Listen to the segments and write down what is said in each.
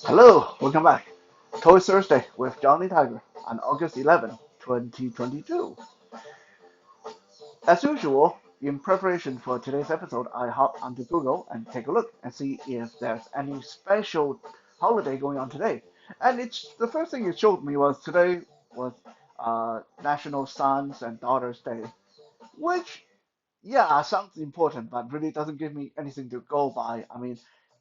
Hello, welcome back. Toy Thursday with Johnny Tiger on August 11, 2022. As usual, in preparation for today's episode, I hop onto Google and take a look and see if there's any special holiday going on today. And it's the first thing it showed me was today was National Sons and Daughters Day, which yeah, sounds important, but really doesn't give me anything to go by. I mean,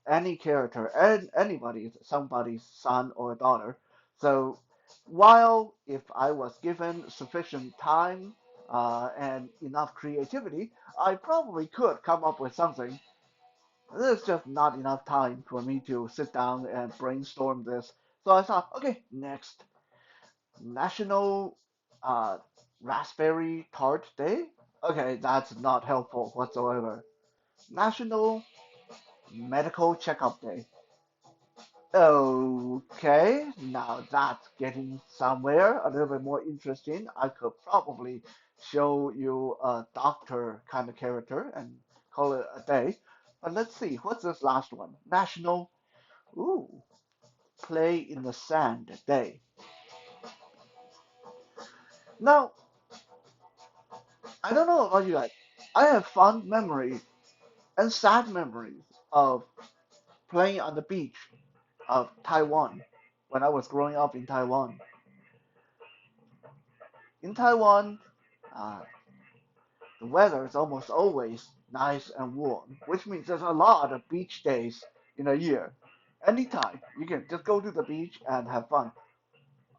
any character and anybody is somebody's son or daughter. So, while if I was given sufficient time and enough creativity, I probably could come up with something. There's just not enough time for me to sit down and brainstorm this. So I thought, okay, next National uh, Raspberry Tart Day? Okay, that's not helpful whatsoever. National Medical Checkup Day. Okay, now that's getting somewhere a little bit more interesting. I could probably show you a doctor kind of character and call it a day. But let's see, what's this last one? National, ooh, Play in the Sand Day. Now, I don't know about you guys. I have fond memories and sad memories of playing on the beach of Taiwan when I was growing up in Taiwan. In Taiwan, uh, the weather is almost always nice and warm, which means there's a lot of beach days in a year. Anytime you can just go to the beach and have fun.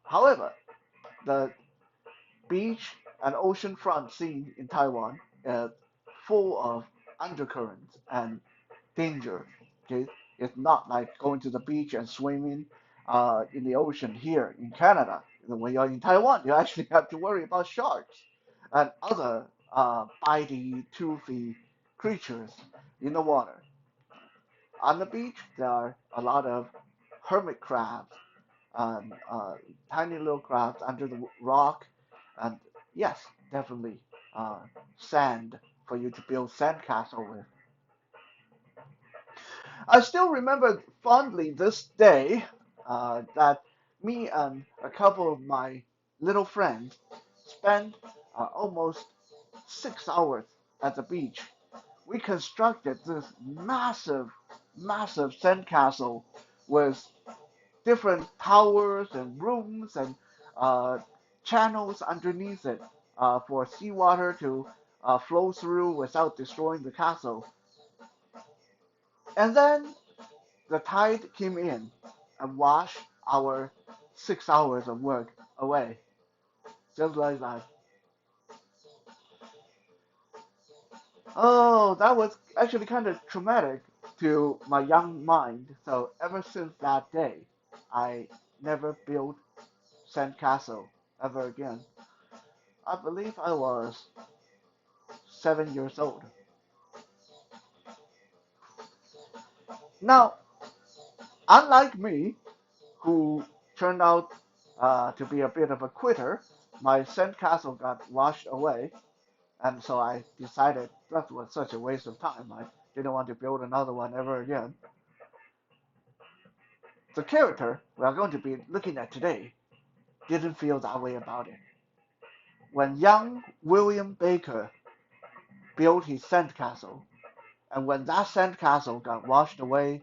However, the beach and oceanfront scene in Taiwan is full of undercurrents and danger. Okay, it's not like going to the beach and swimming in the ocean here in Canada. When you're in Taiwan, you actually have to worry about sharks and other bitey, toothy creatures in the water. On the beach, there are a lot of hermit crabs and tiny little crabs under the rock, and yes, definitely uh, sand for you to build sandcastle with. I still remember fondly this day that me and a couple of my little friends spent almost 6 hours at the beach. We constructed this massive, massive sandcastle with different towers and rooms and uh, channels underneath it for seawater to flow through without destroying the castle. And then the tide came in and washed our 6 hours of work away, just like that. Oh, that was actually kind of traumatic to my young mind. So ever since that day, I never built sandcastle ever again. I believe I was 7 years old. Now, unlike me, who turned out to be a bit of a quitter, my sandcastle got washed away. And so I decided that was such a waste of time. I didn't want to build another one ever again. The character we are going to be looking at today didn't feel that way about it. When young William Baker built his sandcastle, and when that sandcastle got washed away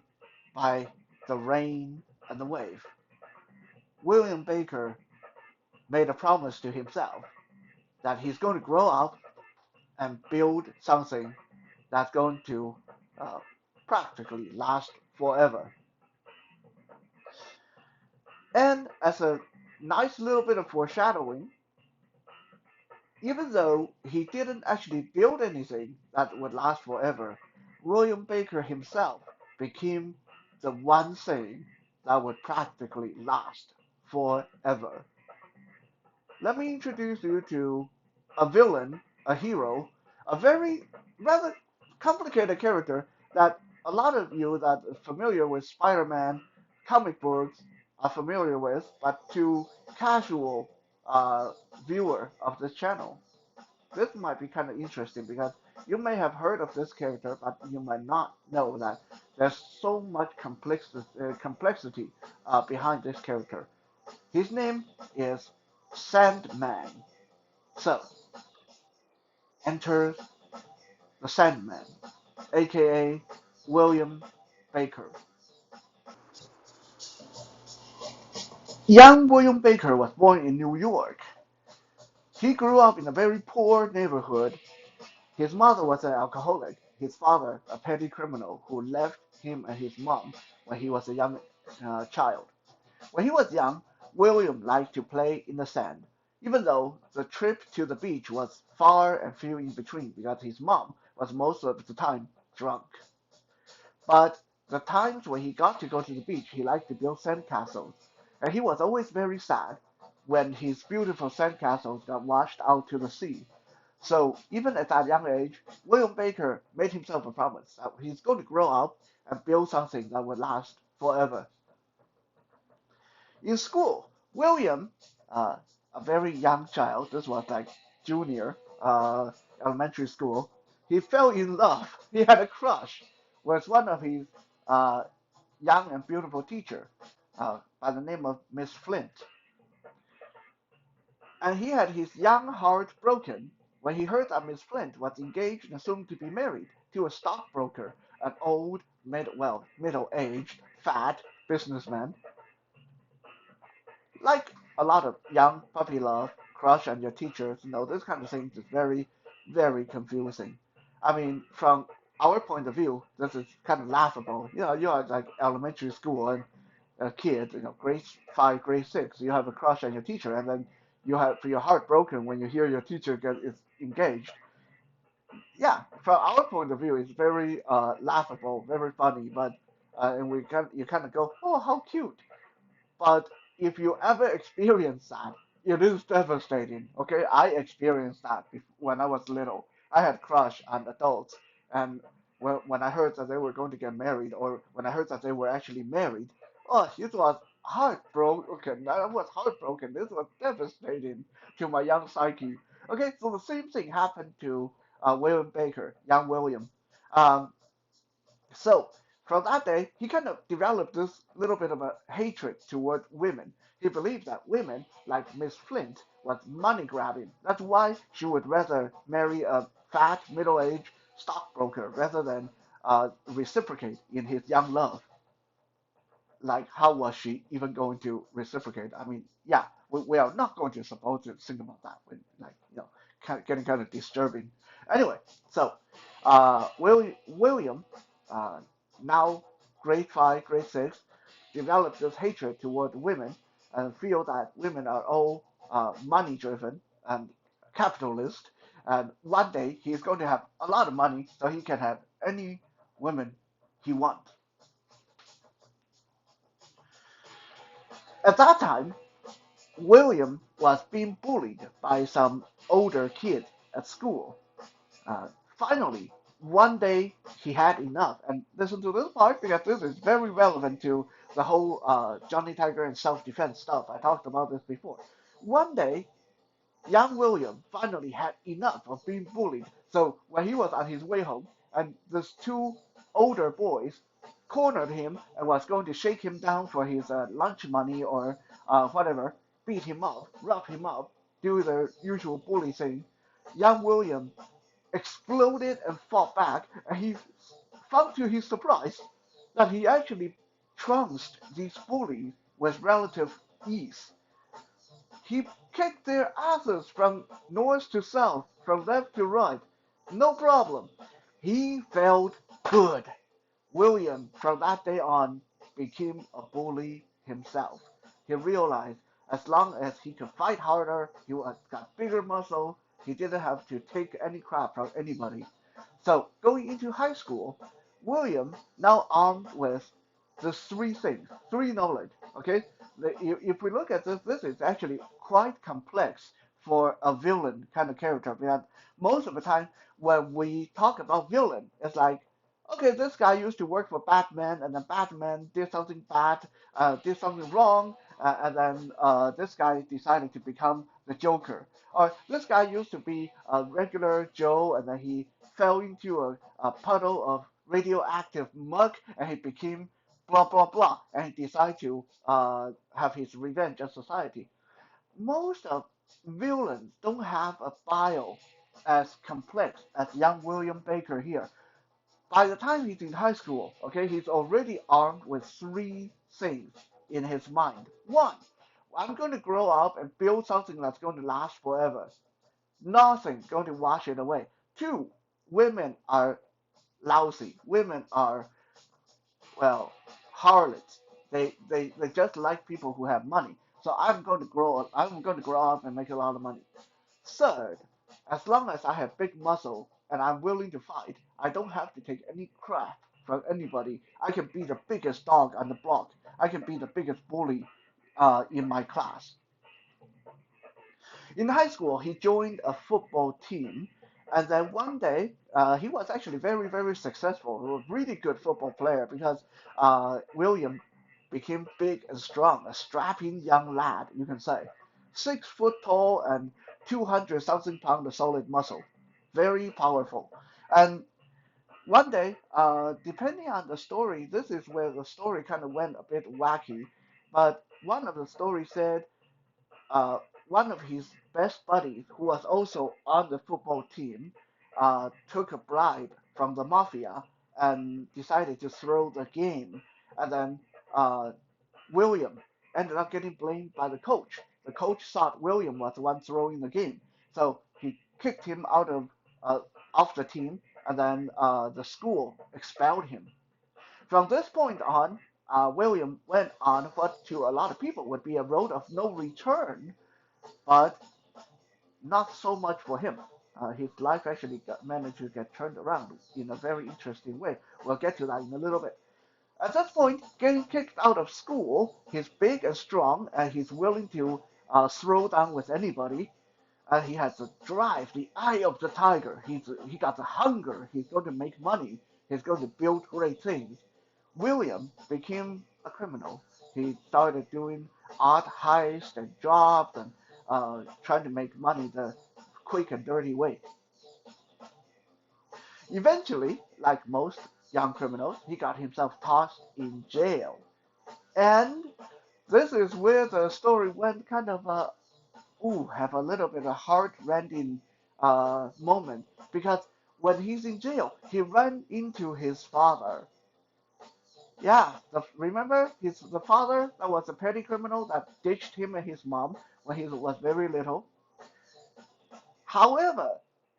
by the rain and the wave, William Baker made a promise to himself that he's going to grow up and build something that's going to uh, practically last forever. And as a nice little bit of foreshadowing, even though he didn't actually build anything that would last forever, William Baker himself became the one thing that would practically last forever. Let me introduce you to a villain, a hero, a very rather complicated character that a lot of you that are familiar with Spider-Man comic books are familiar with, but to casual uh, viewer of this channel, this might be kind of interesting because you may have heard of this character, but you might not know that there's so much complexity behind this character. His name is Sandman. So, enter the Sandman, aka William Baker. Young William Baker was born in New York. He grew up in a very poor neighborhood. His mother was an alcoholic, his father a petty criminal who left him and his mom when he was a young child. When he was young, William liked to play in the sand, even though the trip to the beach was far and few in between because his mom was most of the time drunk. But the times when he got to go to the beach, he liked to build sandcastles, and he was always very sad when his beautiful sandcastles got washed out to the sea. So even at that young age, William Baker made himself a promise that he's going to grow up and build something that would last forever. In school, William, uh, a very young child, this was like junior elementary school, he fell in love. He had a crush with one of his uh, young and beautiful teacher by the name of Miss Flint. And he had his young heart broken when he heard that Miss Flint was engaged and soon to be married to a stockbroker, an old, middle-aged, fat businessman. Like a lot of young puppy love, crush on your teachers, this kind of thing is very, very confusing. I mean, from our point of view, this is kind of laughable. You are like elementary school and a kid, grade 5, grade 6, you have a crush on your teacher, and then you have your heart broken when you hear your teacher get is engaged. Yeah, from our point of view, it's very laughable, very funny, but and you kind of go, oh, how cute. But if you ever experience that, it is devastating. Okay, I experienced that when I was little. I had crush on adults, and when I heard that they were going to get married, or when I heard that they were actually married, oh, it was heartbroken. I was heartbroken. This was devastating to my young psyche. Okay, so the same thing happened to William Baker, young William. Um, so from that day, he kind of developed this little bit of a hatred toward women. He believed that women, like Miss Flint, was money grabbing. That's why she would rather marry a fat, middle-aged stockbroker rather than reciprocate in his young love. Like, how was she even going to reciprocate? I mean, yeah, we are not going to suppose to think about that when, like, getting kind of disturbing. Anyway, so William, uh, now grade 5, grade 6, developed this hatred toward women and feel that women are all money driven and capitalist. And one day he's going to have a lot of money so he can have any women he wants. At that time, William was being bullied by some older kid at school. Uh, Finally, one day he had enough. And listen to this part because this is very relevant to the whole Johnny Tiger and self-defense stuff. I talked about this before. One day young William finally had enough of being bullied. So when he was on his way home, and these two older boys cornered him and was going to shake him down for his lunch money or whatever, beat him up, rough him up, do the usual bully thing. Young William exploded and fought back, and he found to his surprise that he actually trounced these bullies with relative ease. He kicked their asses from north to south, from left to right. No problem. He felt good. William, from that day on, became a bully himself. He realized as long as he could fight harder, he got bigger muscle, he didn't have to take any crap from anybody. So going into high school, William, now armed with the three things, three knowledge. Okay, if we look at this, this is actually quite complex for a villain kind of character. Because most of the time when we talk about villain, it's like, okay, this guy used to work for Batman, and then Batman did something bad, did something wrong, and then this guy decided to become the Joker. Or this guy used to be a regular Joe, and then he fell into a puddle of radioactive muck, and he became blah blah blah, and he decided to have his revenge on society. Most of villains don't have a bio as complex as young William Baker here. By the time he's in high school, okay, he's already armed with three things in his mind. One, I'm going to grow up and build something that's going to last forever. Nothing going to wash it away. Two, women are lousy. Women are, well, harlots. They just like people who have money. So I'm going to grow up and make a lot of money. Third, as long as I have big muscle and I'm willing to fight, I don't have to take any crap from anybody. I can be the biggest dog on the block. I can be the biggest bully in my class. In high school, he joined a football team, and then one day, he was actually very, very successful, a really good football player because William became big and strong, a strapping young lad, you can say. 6 foot tall and 200 something pounds of solid muscle. Very powerful. And one day, depending on the story, this is where the story kind of went a bit wacky. But one of the stories said uh, one of his best buddies, who was also on the football team, took a bribe from the mafia and decided to throw the game. And then uh, William ended up getting blamed by the coach. The coach thought William was the one throwing the game, so he kicked him out of the team, and then the school expelled him. From this point on, William went on what to a lot of people would be a road of no return, but not so much for him. His life actually managed to get turned around in a very interesting way. We'll get to that in a little bit. At that point, getting kicked out of school, he's big and strong, and he's willing to throw down with anybody. And he has the drive, the eye of the tiger. He got the hunger. He's going to make money. He's going to build great things. William became a criminal. He started doing odd heists and jobs and trying to make money the quick and dirty way. Eventually, like most young criminals, he got himself tossed in jail. And this is where the story went kind of have a little bit of heart-rending moment because when he's in jail, he ran into his father. Yeah, remember the father that was a petty criminal that ditched him and his mom when he was very little. However,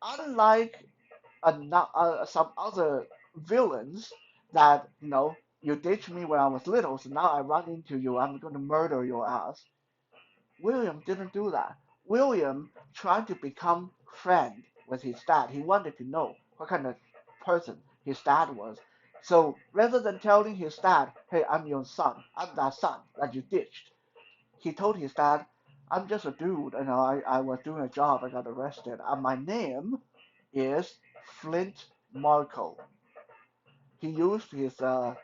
unlike some other villains that you ditched me when I was little, so now I run into you, I'm going to murder your ass. William didn't do that. William tried to become friend with his dad. He wanted to know what kind of person his dad was. So rather than telling his dad, "Hey, I'm your son. I'm that son that you ditched," he told his dad, "I'm just a dude. I was doing a job. I got arrested. My name is Flint Marco." He used his uh,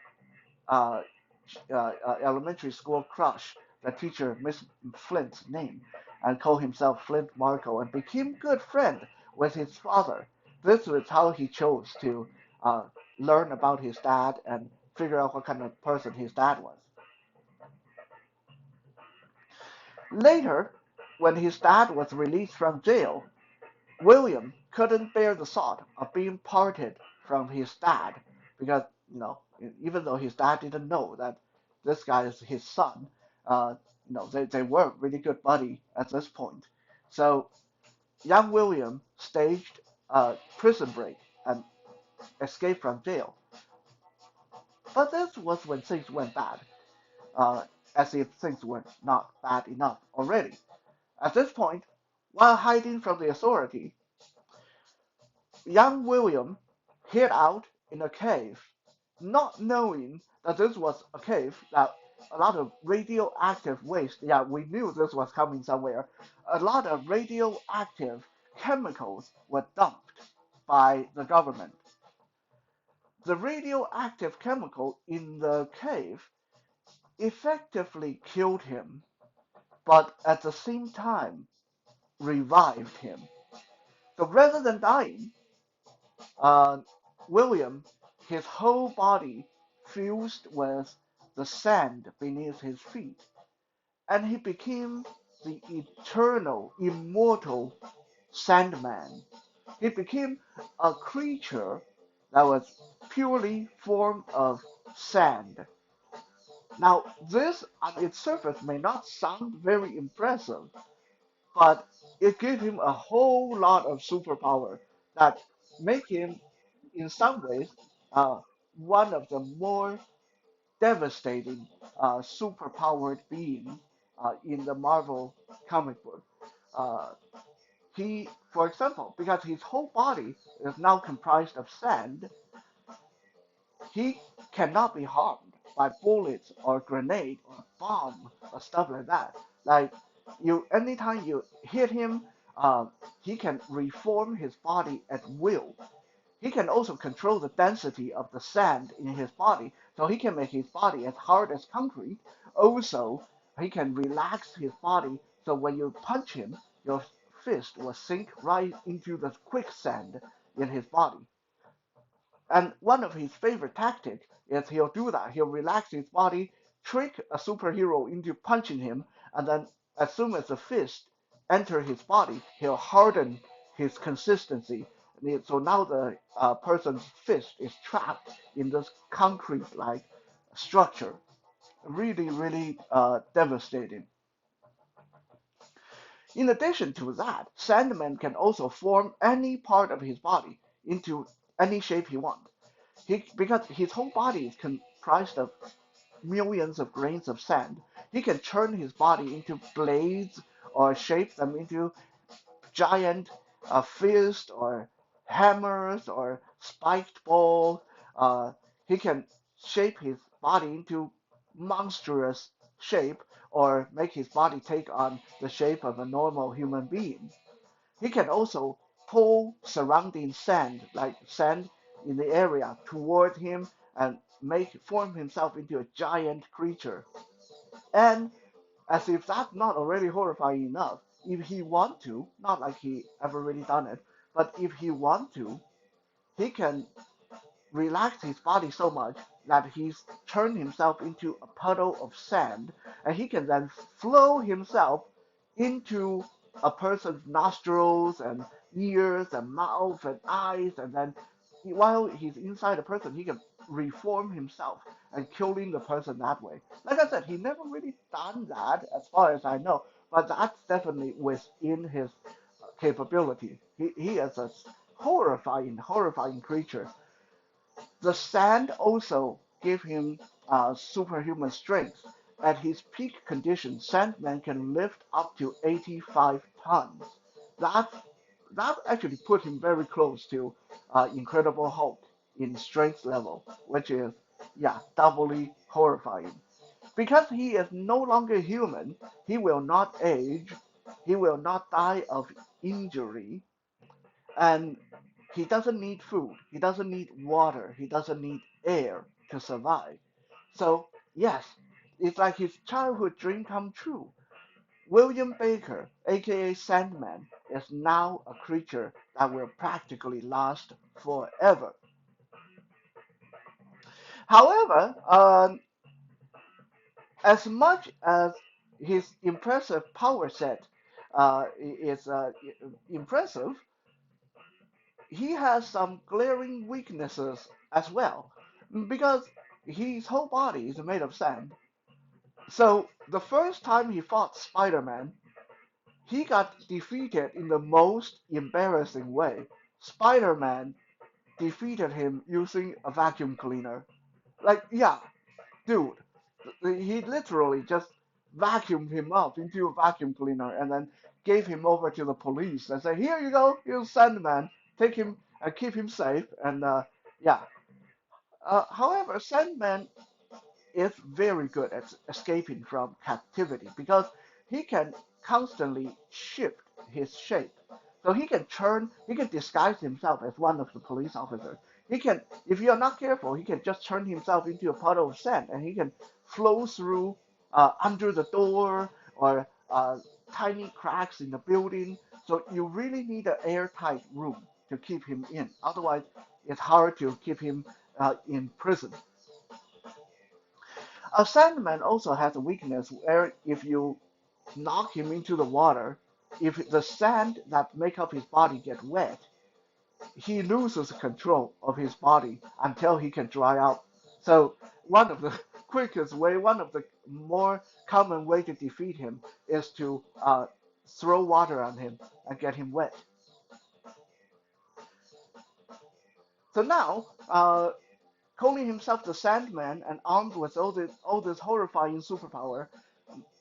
elementary school crush, the teacher Miss Flint's name, and called himself Flint Marco, and became good friend with his father. This was how he chose to uh, learn about his dad and figure out what kind of person his dad was. Later, when his dad was released from jail, William couldn't bear the thought of being parted from his dad because, even though his dad didn't know that this guy is his son, uh, they were really good buddy at this point. So young William staged a prison break and escaped from jail. But this was when things went bad, uh, as if things were not bad enough already. At this point, while hiding from the authority, young William hid out in a cave, not knowing that this was a cave that a lot of radioactive waste, yeah, we knew this was coming somewhere. A lot of radioactive chemicals were dumped by the government. The radioactive chemical in the cave effectively killed him, but at the same time, revived him. So rather than dying, uh, William, his whole body fused with the sand beneath his feet, and he became the eternal, immortal Sandman. He became a creature that was purely formed of sand. Now, this on its surface may not sound very impressive, but it gave him a whole lot of superpower that make him, in some ways, uh, one of the more devastating superpowered beings in the Marvel comic book. Uh, for example, because his whole body is now comprised of sand, he cannot be harmed by bullets or grenade or bomb or stuff like that. Like anytime you hit him, uh, he can reform his body at will. He can also control the density of the sand in his body, so he can make his body as hard as concrete. Also, he can relax his body, so when you punch him, your fist will sink right into the quicksand in his body. And one of his favorite tactics is he'll do that. He'll relax his body, trick a superhero into punching him, and then as soon as the fist enter his body, he'll harden his consistency. So now the person's fist is trapped in this concrete-like structure. Really, really devastating. In addition to that, Sandman can also form any part of his body into any shape he wants. Because his whole body is comprised of millions of grains of sand, he can turn his body into blades or shape them into giant fists or hammers or spiked balls. He can shape his body into monstrous shape or make his body take on the shape of a normal human being. He can also pull surrounding sand, like sand in the area, toward him and make form himself into a giant creature. And as if that's not already horrifying enough, if he want to, not like he ever really done it, but if he want to, he can relaxed his body so much that he's turned himself into a puddle of sand, and he can then flow himself into a person's nostrils and ears and mouth and eyes, and then while he's inside a person, he can reform himself and killing the person that way. Like I said, he never really done that as far as I know, but that's definitely within his capability. He is a horrifying, horrifying creature. The sand also gave him superhuman strength. At his peak condition, Sandman can lift up to 85 tons. That that actually put him very close to Incredible Hulk in strength level, which is yeah doubly horrifying. Because he is no longer human, he will not age, he will not die of injury, and he doesn't need food, he doesn't need water, he doesn't need air to survive. So, yes, it's like his childhood dream come true. William Baker, aka Sandman, is now a creature that will practically last forever. However, as much as his impressive power set is impressive, he has some glaring weaknesses as well, because his whole body is made of sand. So the first time he fought Spider-Man, he got defeated in the most embarrassing way. Spider-Man defeated him using a vacuum cleaner. Like, yeah, dude, he literally just vacuumed him up into a vacuum cleaner and then gave him over to the police and said, "Here you go, here's Sandman. Take him and keep him safe." And yeah. However, Sandman is very good at escaping from captivity because he can constantly shift his shape. So he can disguise himself as one of the police officers. He can, if you're not careful, he can just turn himself into a puddle of sand and he can flow through under the door or tiny cracks in the building. So you really need an airtight room to keep him in. Otherwise, it's hard to keep him in prison. A Sandman also has a weakness where if you knock him into the water, if the sand that make up his body get wet, he loses control of his body until he can dry out. So one of the quickest way, one of the more common way to defeat him is to throw water on him and get him wet. So now, calling himself the Sandman and armed with all this horrifying superpower,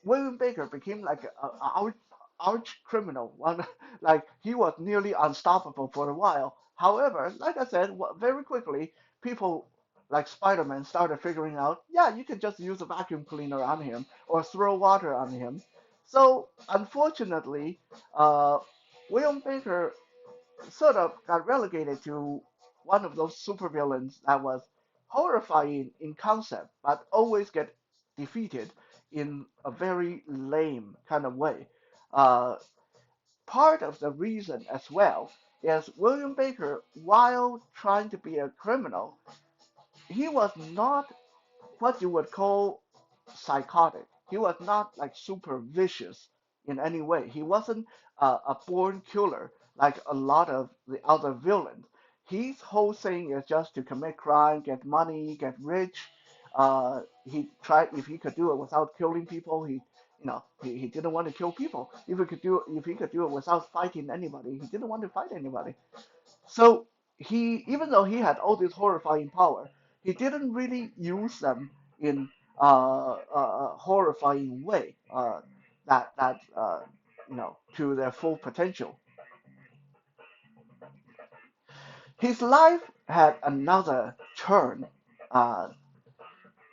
William Baker became like a arch criminal. One like he was nearly unstoppable for a while. However, like I said, very quickly people like Spider-Man started figuring out, yeah, you can just use a vacuum cleaner on him or throw water on him. So unfortunately, uh, William Baker sort of got relegated to one of those supervillains that was horrifying in concept, but always get defeated in a very lame kind of way. Uh, Part of the reason as well is William Baker, while trying to be a criminal, he was not what you would call psychotic. He was not like super vicious in any way. He wasn't a born killer like a lot of the other villains. His whole thing is just to commit crime, get money, get rich. He tried if he could do it without killing people. He didn't want to kill people. If he could do it without fighting anybody, he didn't want to fight anybody. So even though he had all this horrifying power, he didn't really use them in a horrifying way that to their full potential. His life had another turn. Uh,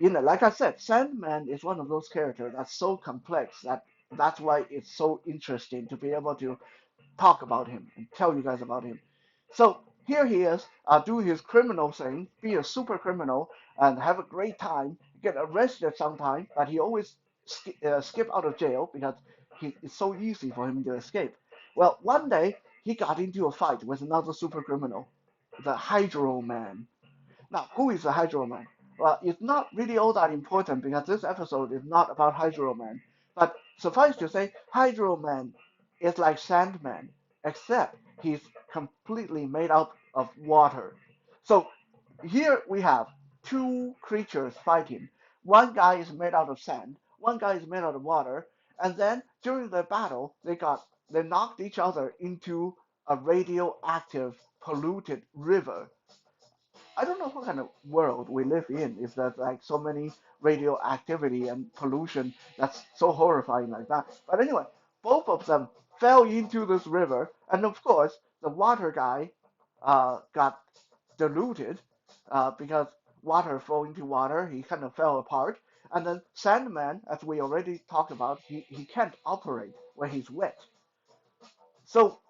like I said, Sandman is one of those characters that's so complex that's why it's so interesting to be able to talk about him and tell you guys about him. So here he is, do his criminal thing, be a super criminal, and have a great time. Get arrested sometime, but he always skip out of jail because it's so easy for him to escape. Well, one day he got into a fight with another super criminal, the Hydro Man. Now, who is the Hydro Man? Well, it's not really all that important because this episode is not about Hydro Man. But suffice to say, Hydro Man is like Sandman, except he's completely made out of water. So here we have two creatures fighting. One guy is made out of sand, one guy is made out of water, and then during the battle, they knocked each other into a radioactive, polluted river. I don't know what kind of world we live in if there's like so many radioactivity and pollution that's so horrifying like that. But anyway, both of them fell into this river, and of course, the water guy got diluted because water fell into water. He kind of fell apart. And then Sandman, as we already talked about, he can't operate when he's wet. So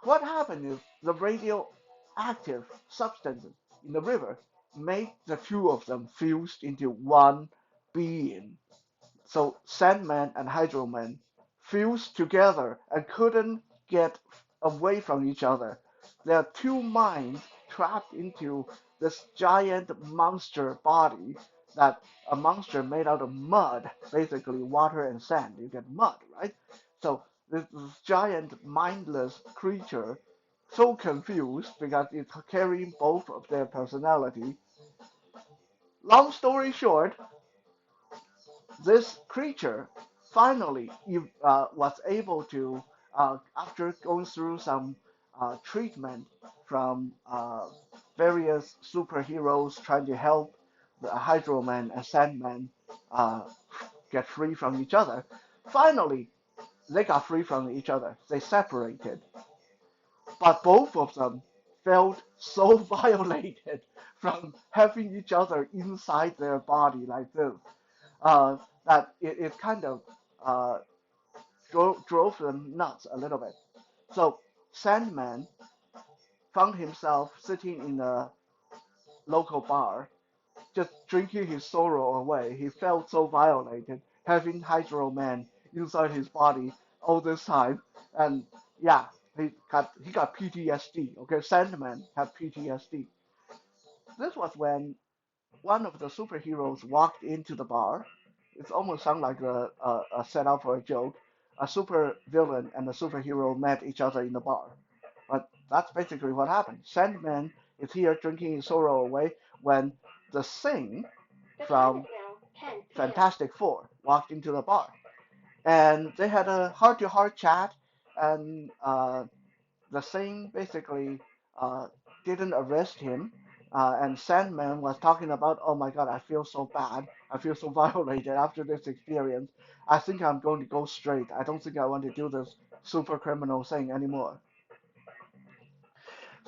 what happened is the radioactive substances in the river made the two of them fused into one being. So Sandman and Hydro Man fused together and couldn't get away from each other. There are two minds trapped into this giant monster body that a monster made out of mud, basically water and sand. You get mud, right? So this giant mindless creature, so confused because it's carrying both of their personality. Long story short, this creature finally was able to, after going through some treatment from various superheroes trying to help the Hydro Man and Sandman uh, get free from each other, finally they got free from each other. They separated, but both of them felt so violated from having each other inside their body like this uh, that it kind of uh, drove them nuts a little bit. So Sandman found himself sitting in a local bar, just drinking his sorrow away. He felt so violated, having Hydro Man inside his body all this time. And yeah, He got PTSD. Okay, Sandman had PTSD. This was when one of the superheroes walked into the bar. It almost sounds like a setup for a joke. A super villain and a superhero met each other in the bar. But that's basically what happened. Sandman is here drinking his sorrow away when the Thing from Fantastic Four walked into the bar. And they had a heart to heart chat, and the Thing basically uh, didn't arrest him. And Sandman was talking about, oh my God, I feel so bad. I feel so violated after this experience. I think I'm going to go straight. I don't think I want to do this super criminal thing anymore.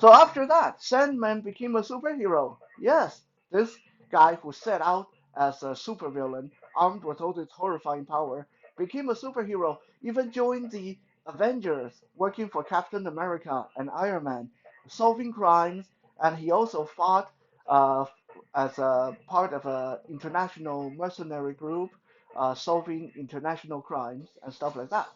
So after that, Sandman became a superhero. Yes, this guy who set out as a supervillain, armed with all this horrifying power, became a superhero, even joined the Avengers, working for Captain America and Iron Man, solving crimes, and he also fought uh, as a part of an international mercenary group, solving international crimes and stuff like that.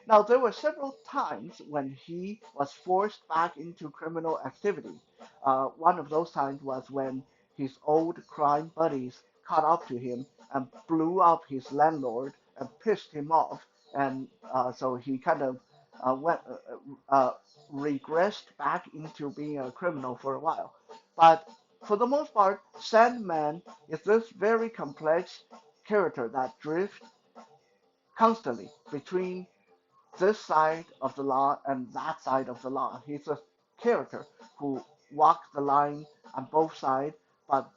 Now, there were several times when he was forced back into criminal activity. One of those times was when his old crime buddies caught up to him and blew up his landlord and pissed him off. And so he kind of regressed back into being a criminal for a while. But for the most part, Sandman is this very complex character that drifts constantly between this side of the law and that side of the law. He's a character who walks the line on both sides, but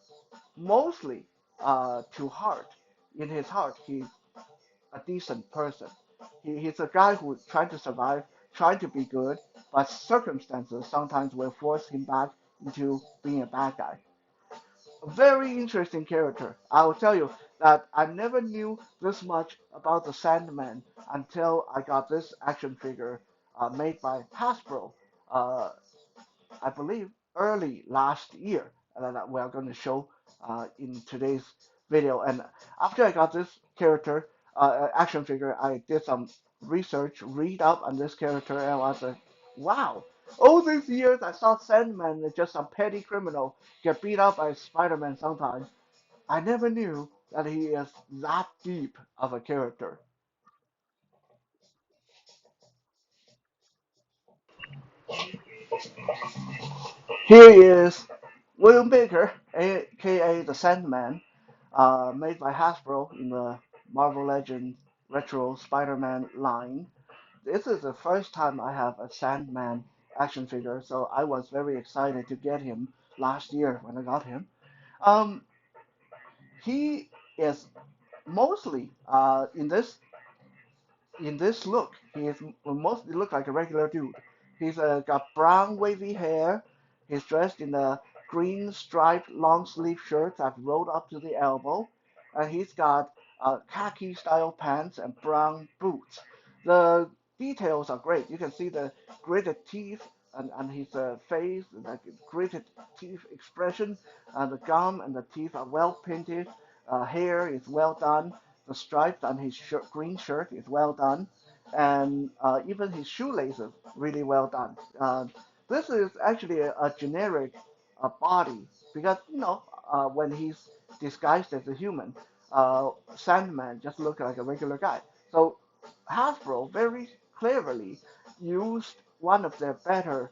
mostly to heart. In his heart, he's a decent person. He's a guy who's trying to survive, trying to be good, but circumstances sometimes will force him back into being a bad guy. Very interesting character. I will tell you that I never knew this much about the Sandman until I got this action figure made by Hasbro, uh, I believe early last year, and that we're going to show in today's video. And after I got this character action figure, I did some research, read up on this character, and I was like, wow. All these years I saw Sandman as just some petty criminal get beat up by Spider-Man sometimes. I never knew that he is that deep of a character. Here is William Baker, aka the Sandman, made by Hasbro in the Marvel Legends Retro Spider-Man line. This is the first time I have a Sandman action figure, so I was very excited to get him last year when I got him. Um, he is mostly in this look, he is mostly look like a regular dude. He's got brown wavy hair. He's dressed in a green striped long sleeve shirt that rolled up to the elbow, and he's got khaki style pants and brown boots. The details are great. You can see the gritted teeth and his face, like gritted teeth expression. The gum and the teeth are well painted. Hair is well done. The stripes on his green shirt is well done, and even his shoelaces really well done. This is actually a generic body because when he's disguised as a human, Sandman just looks like a regular guy. So Hasbro very cleverly used one of their better,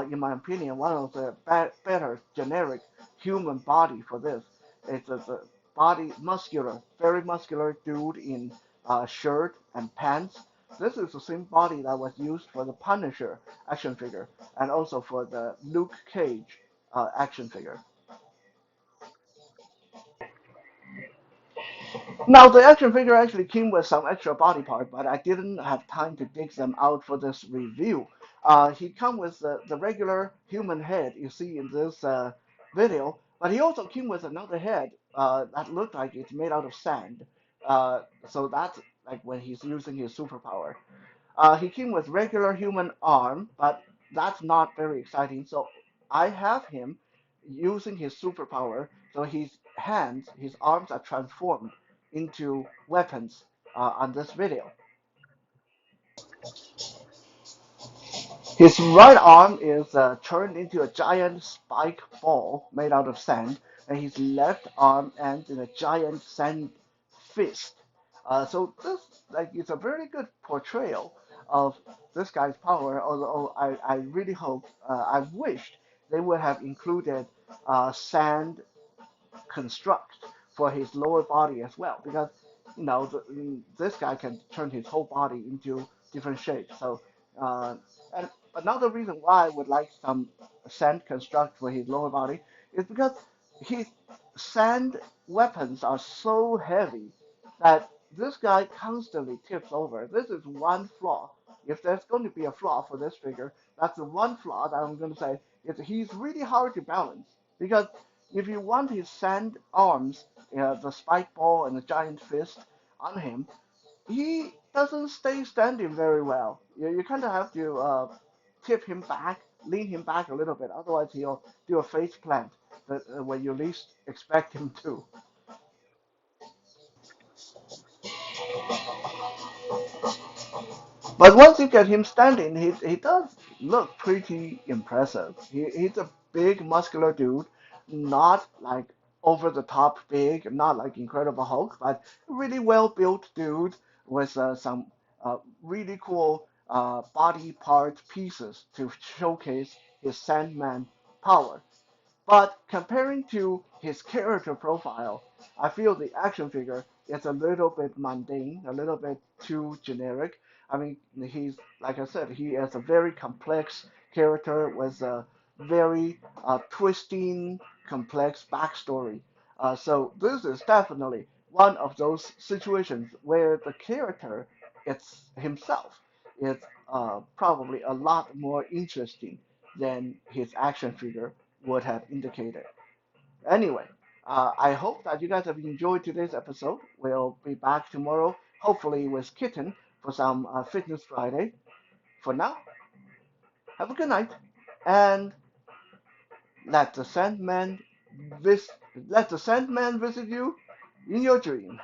in my opinion, one of the better generic human body for this. It's a body muscular, very muscular dude in shirt and pants. This is the same body that was used for the Punisher action figure and also for the Luke Cage action figure. Now, the action figure actually came with some extra body part, but I didn't have time to dig them out for this review. He come with the regular human head you see in this video, but he also came with another head that looked like it's made out of sand. So that's like when he's using his superpower. He came with regular human arm, but that's not very exciting. So I have him using his superpower. So his hands, his arms are transformed into weapons on this video. His right arm is turned into a giant spike ball made out of sand, and his left arm ends in a giant sand fist. So this like it's a very good portrayal of this guy's power. Although I really hope I wished they would have included sand construct for his lower body as well, because this guy can turn his whole body into different shapes. So, and another reason why I would like some sand construct for his lower body is because his sand weapons are so heavy that this guy constantly tips over. This is one flaw. If there's going to be a flaw for this figure, that's the one flaw that I'm going to say is he's really hard to balance, because if you want his sand arms, the spike ball and the giant fist on him, he doesn't stay standing very well. You kind of have to tip him back, lean him back a little bit. Otherwise, he'll do a face plant when you least expect him to. But once you get him standing, he does look pretty impressive. He's a big, muscular dude, not like over the top big, not like Incredible Hulk, but really well built dude with some really cool body part pieces to showcase his Sandman power. But comparing to his character profile, I feel the action figure is a little bit mundane, a little bit too generic. I mean, he's like I said, he is a very complex character with a very twisting, complex backstory. So this is definitely one of those situations where the character it's himself is probably a lot more interesting than his action figure would have indicated. Anyway, I hope that you guys have enjoyed today's episode. We'll be back tomorrow, hopefully with Kitten for some Fitness Friday. For now, have a good night, and let the Sandman vis- let the Sandman visit you in your dream.